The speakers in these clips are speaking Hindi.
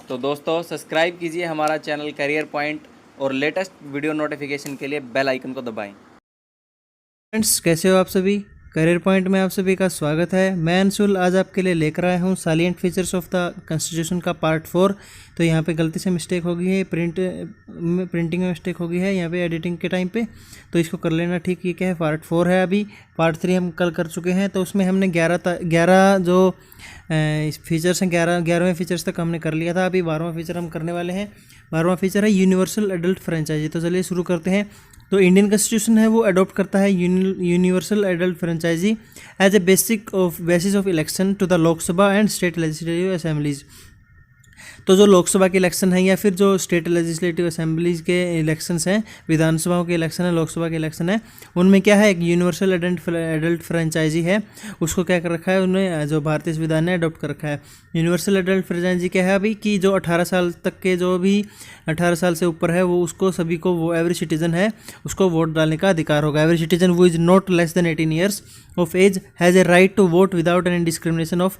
तो दोस्तों सब्सक्राइब कीजिए हमारा चैनल करियर पॉइंट और लेटेस्ट वीडियो नोटिफिकेशन के लिए बेल आइकन को दबाएं। फ्रेंड्स, कैसे हो आप सभी। करियर पॉइंट में आप सभी का स्वागत है। मैं अंशुल आज आपके लिए लेकर आया हूँ salient features of the constitution का पार्ट 4। तो यहाँ पे गलती से मिस्टेक हो गई है, प्रिंटिंग में मिस्टेक हो गई है यहाँ पे एडिटिंग के टाइम पे, तो इसको कर लेना ठीक। ये क्या है, पार्ट 4 है। अभी पार्ट 3 हम कल कर चुके हैं, तो उसमें हमने 11 जो फीचर्स हैं 11वें फीचर्स तक हमने कर लिया था। अभी 12वां फीचर हम करने वाले हैं। 12वां फीचर है यूनिवर्सल एडल्ट फ्रेंचाइजी। तो चलिए शुरू करते हैं। तो इंडियन कॉन्स्टिट्यूशन है वो अडॉप्ट करता है universal adult franchise as a basis of election to the Lok Sabha and state legislative assemblies. तो जो लोकसभा के इलेक्शन है या फिर जो स्टेट लेजिस्लेटिव असेंबलीज के इलेक्शंस हैं, विधानसभाओं के इलेक्शन है, लोकसभा के इलेक्शन है, उनमें क्या है, एक यूनिवर्सल एडल्ट फ्रेंचाइजी है, उसको क्या कर रखा है उन्होंने, जो भारतीय संविधान ने अडॉप्ट कर रखा है। यूनिवर्सल एडल्ट फ्रेंचाइजी क्या है अभी कि जो 18 साल तक के, जो भी 18 साल से ऊपर है, वो उसको सभी को, वो एवरी सिटीजन है, उसको वोट डालने का अधिकार होगा। Every citizen who is not less than 18 years of age has a right to vote without any discrimination of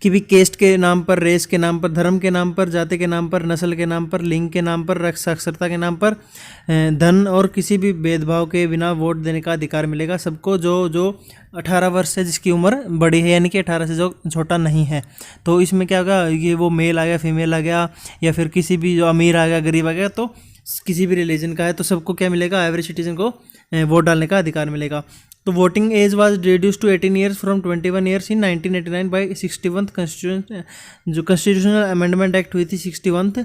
कि भी केस्ट के नाम पर, रेस के नाम पर, धर्म के नाम पर, जाति के नाम पर, नस्ल के नाम पर, लिंग के नाम पर, साक्षरता के नाम पर, धन और किसी भी भेदभाव के बिना वोट देने का अधिकार मिलेगा सबको, जो 18 वर्ष से जिसकी उम्र बड़ी है, यानी कि 18 से जो छोटा नहीं है। तो इसमें क्या होगा, ये वो मेल आ गया, फीमेल आ गया, या फिर किसी भी जो अमीर आ गया, गरीब आ गया, तो किसी भी रिलीजन का है, तो सबको क्या मिलेगा, एवरेज सिटीजन को वोट डालने का अधिकार मिलेगा। तो voting age was reduce to 18 years from 21 years in 1989 by 61th constitutional amendment act हुई थी 61th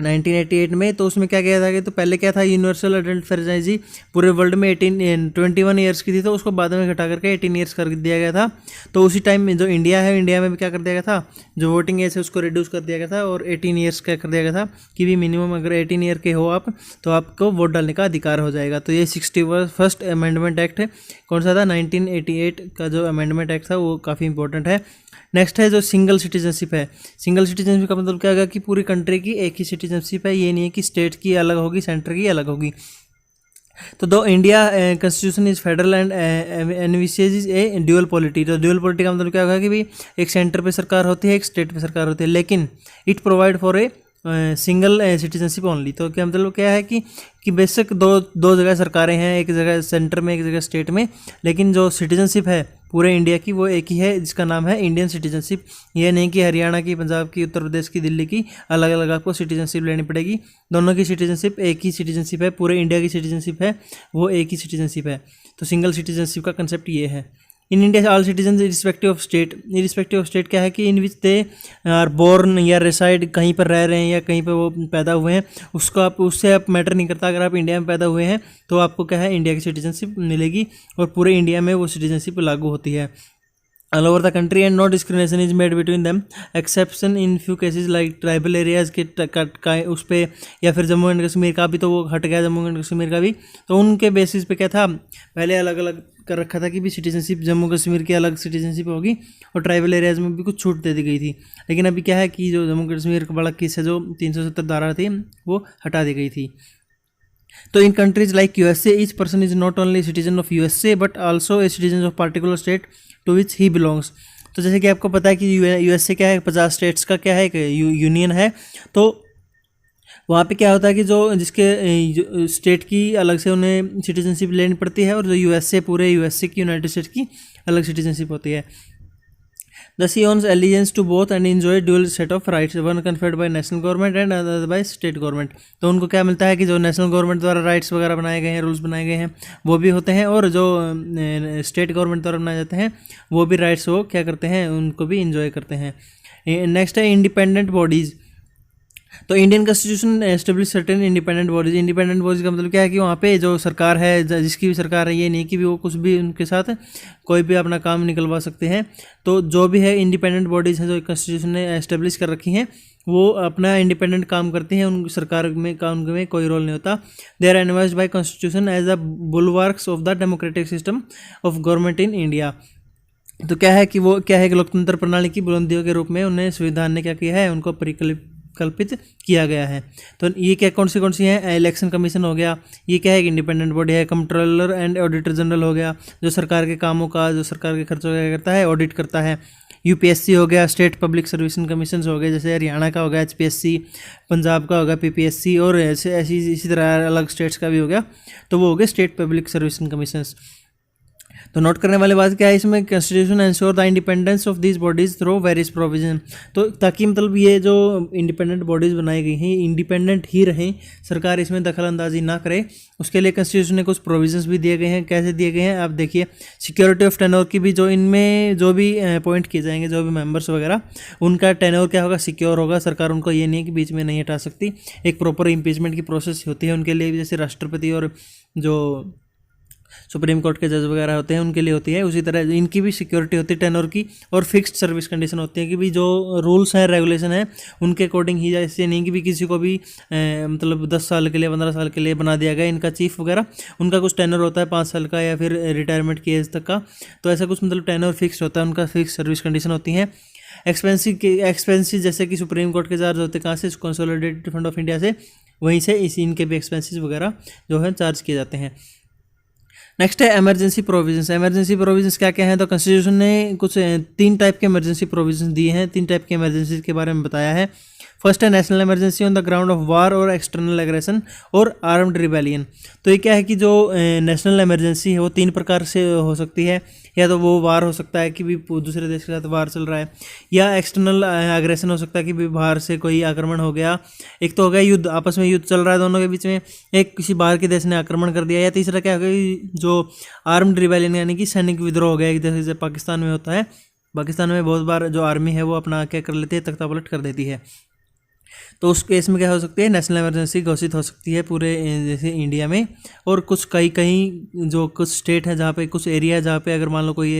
1988 में। तो उसमें क्या किया था कि, तो पहले क्या था, यूनिवर्सल एडल्ट फ्रेंचाइजी पूरे वर्ल्ड में 21 ईयर्स की थी, तो उसको बाद में घटा करके 18 ईयर्स कर दिया गया था। तो उसी टाइम में जो इंडिया है, इंडिया में भी क्या कर दिया गया था, जो वोटिंग एज है उसको रिड्यूस कर दिया गया था और 18 ईयर्स का कर दिया गया था कि भी मिनिमम अगर 18 ईयर के हो आप, तो आपको वोट डालने का अधिकार हो जाएगा। तो ये 61st अमेंडमेंट एक्ट है, कौन सा था, 1988 का जो अमेंडमेंट एक्ट था, वो काफ़ी इंपॉर्टेंट है। नेक्स्ट है जो सिंगल सिटीजनशिप है। सिंगल सिटीजनशिप का मतलब क्या होगा कि पूरी कंट्री की एक ही सिटीजनशिप है, ये नहीं है कि स्टेट की अलग होगी, सेंटर की अलग होगी। तो दो India constitution is federal and envisages A dual polity. तो ड्यूअल पॉलिटी का मतलब क्या होगा कि भाई एक सेंटर पे सरकार होती है, एक स्टेट पे सरकार होती है, लेकिन it provide for a single citizenship only. तो क्या मतलब क्या है कि बेशक दो जगह सरकारें हैं, एक जगह सेंटर में, एक जगह स्टेट में, लेकिन जो सिटीजनशिप है पूरे इंडिया की वो एक ही है, जिसका नाम है इंडियन सिटीजनशिप। ये नहीं कि हरियाणा की, पंजाब की, उत्तर प्रदेश की, दिल्ली की अलग अलग आपको सिटीजनशिप लेनी पड़ेगी। दोनों की सिटीजनशिप एक ही सिटीजनशिप है, पूरे इंडिया की सिटीजनशिप है वो एक ही सिटीजनशिप है। तो सिंगल सिटीजनशिप का कंसेप्ट ये है। In India all citizen irrespective of state क्या है कि इन विच दे आर बोर्न या रेसाइड, कहीं पर रह रहे हैं या कहीं पर वो पैदा हुए हैं, उसको आप, उससे आप मैटर नहीं करता। अगर आप इंडिया में पैदा हुए हैं तो आपको क्या है, इंडिया की सिटीजनशिप मिलेगी और पूरे इंडिया में वो सिटीजनशिप लागू होती है। All over the country and no discrimination is made between them exception in few cases like tribal areas के उस पर, या फिर जम्मू एंड कश्मीर का भी तो वो हट गया, जम्मू एंड कश्मीर का भी। तो उनके बेसिस पे क्या था, पहले अलग अलग कर रखा था कि भी सिटीजनशिप जम्मू कश्मीर की अलग सिटीजनशिप होगी और ट्राइबल एरियाज में भी कुछ छूट दे दी गई थी। लेकिन अभी क्या है कि जो जम्मू कश्मीर का बड़ा केस है, जो 370 धारा थी, वो हटा दी गई थी। तो in countries like USA each person is not only citizen of USA but also a citizen of particular state to which he belongs. तो जैसे कि आपको पता है कि यूएसए क्या है, 50 स्टेट्स का क्या है, एक यूनियन है। तो वहाँ पे क्या होता है कि जो जिसके स्टेट की अलग से उन्हें सिटीजनशिप लेनी पड़ती है, और जो यूएसए, पूरे यूएसए की, यूनाइटेड स्टेट्स की अलग सिटीजनशिप होती है। Thus he owns allegiance to both and enjoy dual set of rights, one conferred by national government and other by state government। तो उनको क्या मिलता है कि जो नेशनल गवर्नमेंट द्वारा राइट्स वगैरह बनाए गए हैं, रूल्स बनाए गए हैं, वो भी होते हैं, और जो स्टेट गवर्नमेंट द्वारा बनाए जाते हैं वो भी राइट्स वो क्या करते हैं, उनको भी इंजॉय करते हैं। नेक्स्ट है इंडिपेंडेंट बॉडीज़। तो Indian constitution establish certain independent bodies. Independent bodies का मतलब क्या है कि वहाँ पे जो सरकार है, जिसकी भी सरकार है, ये नहीं कि भी वो कुछ भी उनके साथ कोई भी अपना काम निकलवा सकते हैं। तो जो भी है इंडिपेंडेंट बॉडीज हैं जो कॉन्स्टिट्यूशन ने एस्टेब्लिश कर रखी हैं, वो अपना इंडिपेंडेंट काम करती हैं, उनकी सरकार में काम में कोई रोल नहीं होता। They are advised by constitution as the bulwarks of the democratic system of government in India. तो क्या है कि वो क्या है कि लोकतंत्र प्रणाली की बुलंदियों के रूप में उन्हें संविधान ने क्या किया है, उनको कल्पित किया गया है। तो ये क्या कौन सी है, इलेक्शन कमीशन हो गया, ये क्या है, इंडिपेंडेंट बॉडी है। कंट्रोलर एंड ऑडिटर जनरल हो गया, जो सरकार के कामों का, जो सरकार के खर्चों का करता है, ऑडिट करता है। यूपीएससी हो गया, स्टेट पब्लिक सर्विस कमीशन हो गए, जैसे हरियाणा का हो गया एचपीएससी, पंजाब का होगा पीपीएससी, और ऐसे इसी तरह अलग स्टेट्स का भी हो गया, तो वो हो गए स्टेट पब्लिक सर्विस कमीशंस। तो नोट करने वाली बात क्या है इसमें, constitution ensure the independence of these bodies through various provision. तो ताकि मतलब ये जो इंडिपेंडेंट बॉडीज़ बनाई गई हैं इंडिपेंडेंट ही रहें, सरकार इसमें दखल अंदाजी ना करे, उसके लिए कॉन्स्टिट्यूशन ने कुछ प्रोविजंस भी दिए गए हैं। कैसे दिए गए हैं आप देखिए, सिक्योरिटी ऑफ टेनोर की भी, जो इनमें जो भी अपॉइंट किए जाएंगे, जो भी मेंबर्स वगैरह, उनका टेनोर क्या होगा, सिक्योर होगा। सरकार उनको ये नहीं है कि बीच में नहीं हटा सकती, एक प्रॉपर इम्पीचमेंट की प्रोसेस होती है उनके लिए भी, जैसे राष्ट्रपति और जो सुप्रीम कोर्ट के जज वगैरह होते हैं उनके लिए होती है, उसी तरह इनकी भी सिक्योरिटी होती है टेनोर की। और फिक्स्ड सर्विस कंडीशन होती है कि भी जो रूल्स हैं रेगुलेशन है उनके अकॉर्डिंग ही, ऐसे नहीं कि भी किसी को भी मतलब 10 साल के लिए 15 साल के लिए बना दिया गया। इनका चीफ वगैरह उनका कुछ टेनर होता है 5 साल का, या फिर रिटायरमेंट की एज तक का, तो ऐसा कुछ मतलब टेनर फिक्स होता है, उनका फिक्स सर्विस कंडीशन होती है। एक्सपेंसिस जैसे कि सुप्रीम कोर्ट के चार्ज होते हैं कहाँ से, कंसोलिडेटेड फंड ऑफ इंडिया से, वहीं से इनके भी एक्सपेंसिस वगैरह जो है चार्ज किए जाते हैं। नेक्स्ट है इमरजेंसी प्रोविजंस। इमरजेंसी प्रोविजंस क्या क्या हैं, तो कॉन्स्टिट्यूशन ने कुछ 3 टाइप के इमरजेंसी प्रोविजंस दिए हैं, 3 टाइप के इमरजेंसी के बारे में बताया है। फर्स्ट है national emergency on the ground of war और एक्सटर्नल एग्रेशन और आर्म्ड रिबेलियन। तो ये क्या है कि जो नेशनल इमरजेंसी है वो 3 प्रकार से हो सकती है, या तो वो वार हो सकता है कि भी दूसरे देश के साथ वार चल रहा है, या एक्सटर्नल एग्रेशन हो सकता है कि भी बाहर से कोई आक्रमण हो गया। एक तो हो गया युद्ध, आपस में युद्ध चल रहा है दोनों के बीच में, एक किसी बाहर के देश ने आक्रमण कर दिया, या तीसरा क्या हो गया जो आर्म्ड रिबेलियन यानी कि सैनिक विद्रोह हो गया, एक जैसे पाकिस्तान में होता है। पाकिस्तान में बहुत बार जो आर्मी है वो अपना क्या कर लेती है, तख्तापलट कर देती है। तो उस केस में क्या हो सकती है, नेशनल इमरजेंसी घोषित हो सकती है पूरे जैसे इंडिया में। और कुछ कहीं जो कुछ स्टेट है जहाँ पे, कुछ एरिया है जहाँ पे अगर मान लो कोई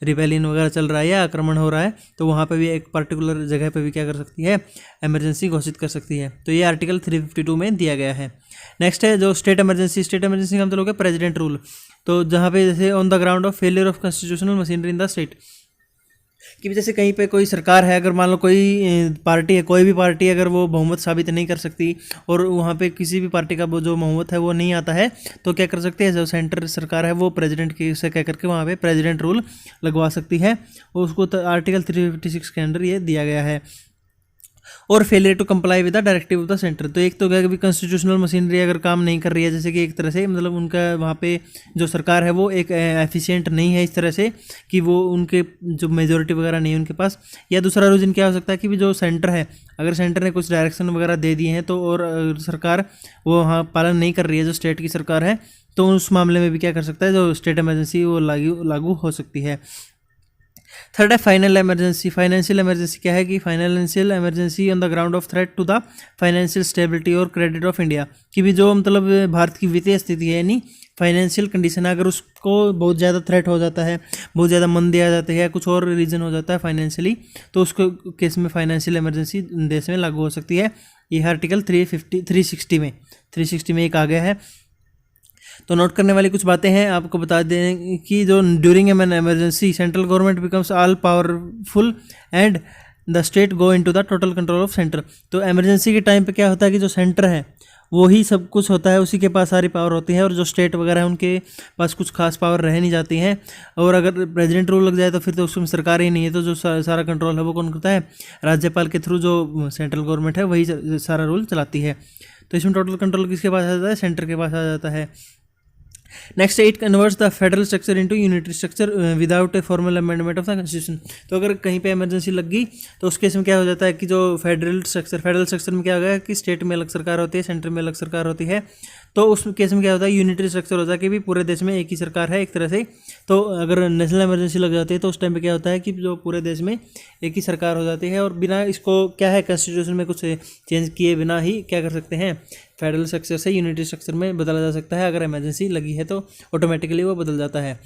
रिबेलियन वगैरह चल रहा है या आक्रमण हो रहा है, तो वहाँ पे भी एक पर्टिकुलर जगह पे भी क्या कर सकती है, इमरजेंसी घोषित कर सकती है। तो ये आर्टिकल 352 में दिया गया है। नेक्स्ट है जो स्टेट इमरजेंसी। स्टेट इमरजेंसी का मतलब हो गया प्रेसिडेंट रूल। तो जहाँ पे जैसे on the ground of failure of constitutional machinery in the state, कि जैसे कहीं पे कोई सरकार है, अगर मान लो कोई पार्टी है, कोई भी पार्टी अगर वो बहुमत साबित नहीं कर सकती और वहाँ पे किसी भी पार्टी का वो जो बहुमत है वो नहीं आता है, तो क्या कर सकते हैं, जो सेंटर सरकार है वो प्रेसिडेंट की से कह करके वहाँ पे प्रेसिडेंट रूल लगवा सकती है। और उसको तो आर्टिकल 356 के अंडर ये दिया गया है। और failure to comply with the directive of the centre. तो एक तो क्या कि कॉन्स्टिट्यूशनल मशीनरी अगर काम नहीं कर रही है, जैसे कि एक तरह से मतलब उनका वहाँ पे जो सरकार है वो एक एफिशिएंट नहीं है इस तरह से कि वो उनके जो मेजोरिटी वगैरह नहीं है उनके पास। या दूसरा रीजन क्या हो सकता है कि भी जो सेंटर है, अगर सेंटर ने कुछ डायरेक्शन वगैरह दे दिए हैं तो और सरकार वो वहाँ पालन नहीं कर रही है, जो स्टेट की सरकार है, तो उस मामले में भी क्या कर सकता है, जो स्टेट इमरजेंसी वो लागू हो सकती है। थर्ड है फाइनल इमरजेंसी। फाइनेंशियल इमरजेंसी क्या है कि financial emergency on the ground of threat to the financial stability और क्रेडिट ऑफ इंडिया, कि भी जो मतलब भारत की वित्तीय स्थिति है यानी फाइनेंशियल कंडीशन है, अगर उसको बहुत ज़्यादा थ्रेट हो जाता है, बहुत ज़्यादा मंदी आ जाती है, कुछ और रीजन हो जाता है फाइनेंशियली, तो उसको केस में फाइनेंशियल इमरजेंसी देश में लागू हो सकती है। ये आर्टिकल 360 में एक आ गया है। तो नोट करने वाली कुछ बातें हैं, आपको बता दें कि जो during an emergency central government becomes all powerful and the state go into the total control of centre. तो इमरजेंसी के टाइम पे क्या होता है कि जो सेंटर है वो ही सब कुछ होता है, उसी के पास सारी पावर होती है, और जो स्टेट वगैरह है उनके पास कुछ खास पावर रह नहीं जाती हैं। और अगर प्रेसिडेंट रूल लग जाए तो फिर तो उसमें सरकार ही नहीं है, तो जो सारा कंट्रोल है वो कौन करता है, राज्यपाल के थ्रू जो सेंट्रल गवर्नमेंट है वही सारा रूल चलाती है। तो इसमें टोटल कंट्रोल किसके पास आ जाता है, सेंटर के पास आ जाता है। Next, it converts the federal structure into unitary structure without a formal amendment of the constitution. तो अगर कहीं पे इमरजेंसी लग गई तो उस केस में क्या हो जाता है कि जो फेडरल स्ट्रक्चर में क्या होगा कि स्टेट में अलग सरकार होती है, सेंटर में अलग सरकार होती है, तो उस केस में क्या होता है यूनिटरी स्ट्रक्चर होता है कि भी पूरे देश में एक ही सरकार है एक तरह से। तो अगर नेशनल इमरजेंसी लग जाती है तो उस टाइम पे क्या होता है कि जो पूरे देश में एक ही सरकार हो जाती है, और बिना इसको क्या है कॉन्स्टिट्यूशन में कुछ चेंज किए बिना ही क्या कर सकते हैं, फेडरल स्ट्रक्चर से यूनिटरी स्ट्रक्चर में बदला जा सकता है। अगर इमरजेंसी लगी है तो ऑटोमेटिकली वो बदल जाता है।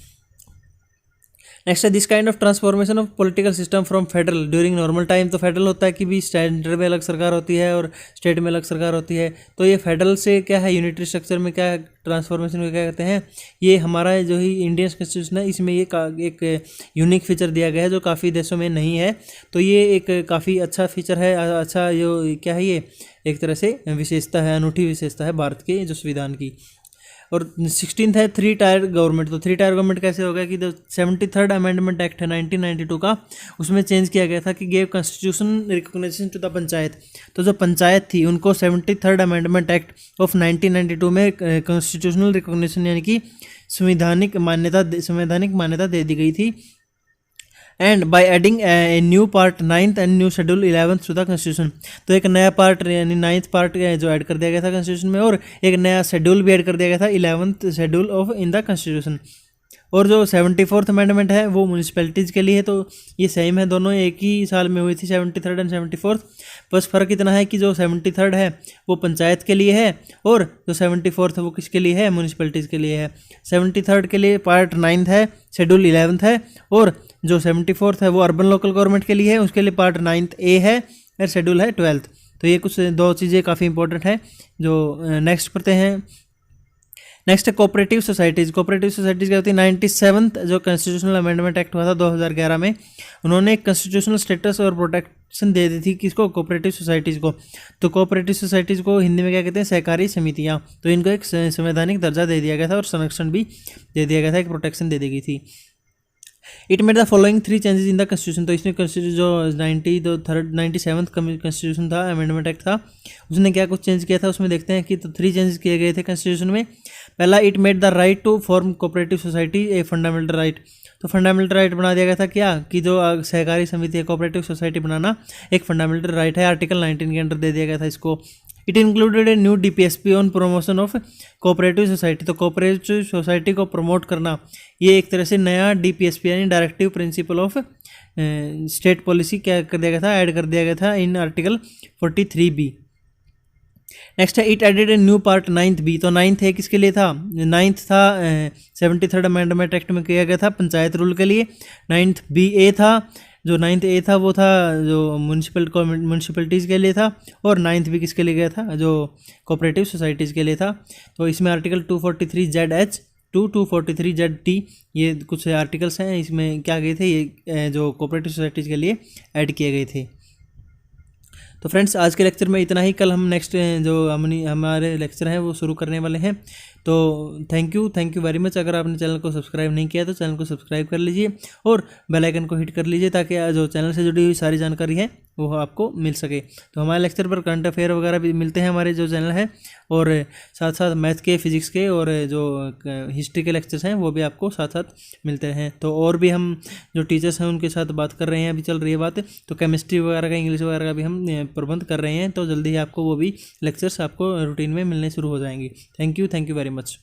नेक्स्ट है this kind of transformation of political system from federal during normal time. तो फेडरल होता है कि भी सेंटर में अलग सरकार होती है और स्टेट में अलग सरकार होती है। तो ये फेडरल से क्या है, यूनिटरी स्ट्रक्चर में क्या ट्रांसफॉर्मेशन में क्या कहते हैं, ये हमारा जो ही इंडियन कॉन्स्टिट्यूशन है इसमें ये एक यूनिक फीचर दिया गया है जो काफ़ी देशों में नहीं है। तो ये एक काफ़ी अच्छा फीचर है, अच्छा जो क्या है, ये एक तरह से विशेषता है, अनूठी विशेषता है भारत के जो संविधान की। और 16th है 3 टायर गवर्नमेंट। तो 3 टायर गवर्नमेंट कैसे होगा कि जो 73rd अमेंडमेंट एक्ट है 1992 का, उसमें चेंज किया गया था कि gave constitution recognition to the panchayat. तो जो पंचायत थी उनको 73rd अमेंडमेंट एक्ट ऑफ 1992 में कॉन्स्टिट्यूशनल रिकॉग्निशन यानी कि संवैधानिक मान्यता दे दी गई थी। And by adding a new part 9th and new schedule 11th to the constitution. तो एक नया पार्ट यानी 9th पार्ट जो ऐड कर दिया गया था कॉन्स्टिट्यूशन में, और एक नया शेड्यूल भी ऐड कर दिया गया था 11th schedule of in the constitution. और जो 74th अमेंडमेंट है वो म्यूनिसिपैलिटीज़ के लिए है। तो ये सेम है, दोनों एक ही साल में हुई थी 73rd एंड 74th। बस फ़र्क इतना है कि जो 73rd है वो पंचायत के लिए है और जो 74th है वो किसके लिए है, म्यूनिसिपैलिटीज़ के लिए है। 73rd के लिए पार्ट 9th है, शेड्यूल 11th है, और जो 74th है वो अर्बन लोकल गवर्नमेंट के लिए है, उसके लिए पार्ट 9th ए है और शेड्यूल है 12th। तो ये कुछ दो चीज़ें काफ़ी इंपॉर्टेंट है जो नेक्स्ट पढ़ते हैं। नेक्स्ट है कोऑपरेटिव सोसाइटीज़। कोऑपरेटिव सोसाइटीज़ क्या होती है, 97th जो कॉन्स्टिट्यूशनल अमेंडमेंट एक्ट हुआ था 2011 में, उन्होंने एक कॉन्स्टिट्यूशनल स्टेटस और प्रोटेक्शन दे दी थी किसको, कोऑपरेटिव सोसाइटीज़ को। तो कोऑपरेटिव सोसाइटीज़ को हिंदी में क्या कहते हैं, सहकारी समितियाँ। तो इनको एक संवैधानिक दर्जा दे दिया गया था और संरक्षण भी दे दिया गया था, एक प्रोटेक्शन दे दी गई थी। It made the following 3 changes in the constitution. तो इसमें कॉन्स्टिट्यूशन जो 97th कॉन्स्टिट्यूशन था, अमेंडमेंट एक्ट था, उसने क्या कुछ चेंज किया था उसमें देखते हैं कि तो 3 चेंजेस किए गए थे कॉन्स्टिट्यूशन में। पहला, it made the right to form cooperative society a fundamental right. तो फंडामेंटल राइट बना दिया गया था क्या, कि जो सहकारी समिति है, कोऑपरेटिव सोसाइटी बनाना एक फंडामेंटल राइट है, आर्टिकल 19 के अंडर दे दिया गया था इसको। It included a new DPSP on promotion of cooperative society. तो कोऑपरेटिव सोसाइटी को प्रमोट करना, ये एक तरह से नया DPSP यानी directive principle of state policy क्या कर दिया गया था, ऐड कर दिया गया था इन आर्टिकल 43B। नेक्स्ट है it added a new part 9th B। तो 9th है किसके लिए था, 9th था 73rd अमेंडमेंट एक्ट में किया गया था पंचायत रूल के लिए। 9th B A था, जो 9th A था वो था जो म्यूनसिपलिटीज़ के लिए था, और 9th B किसके लिए गया था, जो कोऑपरेटिव सोसाइटीज़ के लिए था। तो इसमें आर्टिकल 243ZH टू 243ZT ये कुछ आर्टिकल्स हैं, इसमें क्या गए थे, ये जो कोऑपरेटिव सोसाइटीज़ के लिए ऐड किए गए थे। तो फ्रेंड्स आज के लेक्चर में इतना ही। कल हम नेक्स्ट जो हमारे लेक्चर हैं वो शुरू करने वाले हैं। तो थैंक यू वेरी मच। अगर आपने चैनल को सब्सक्राइब नहीं किया तो चैनल को सब्सक्राइब कर लीजिए और बेल आइकन को हिट कर लीजिए ताकि जो चैनल से जुड़ी हुई सारी जानकारी है वो आपको मिल सके। तो हमारे लेक्चर पर करंट अफेयर वगैरह भी मिलते हैं हमारे जो चैनल है, और साथ साथ मैथ के, फिजिक्स के और जो हिस्ट्री के लेक्चर्स हैं वो भी आपको साथ साथ मिलते हैं। तो और भी हम जो टीचर्स हैं उनके साथ बात कर रहे हैं, अभी चल रही है बात। तो केमिस्ट्री वगैरह का, इंग्लिश वगैरह का भी हम प्रबंध कर रहे हैं। तो जल्दी ही आपको वो भी लेक्चर्स आपको रूटीन में मिलने शुरू हो जाएंगे। Thank you very much.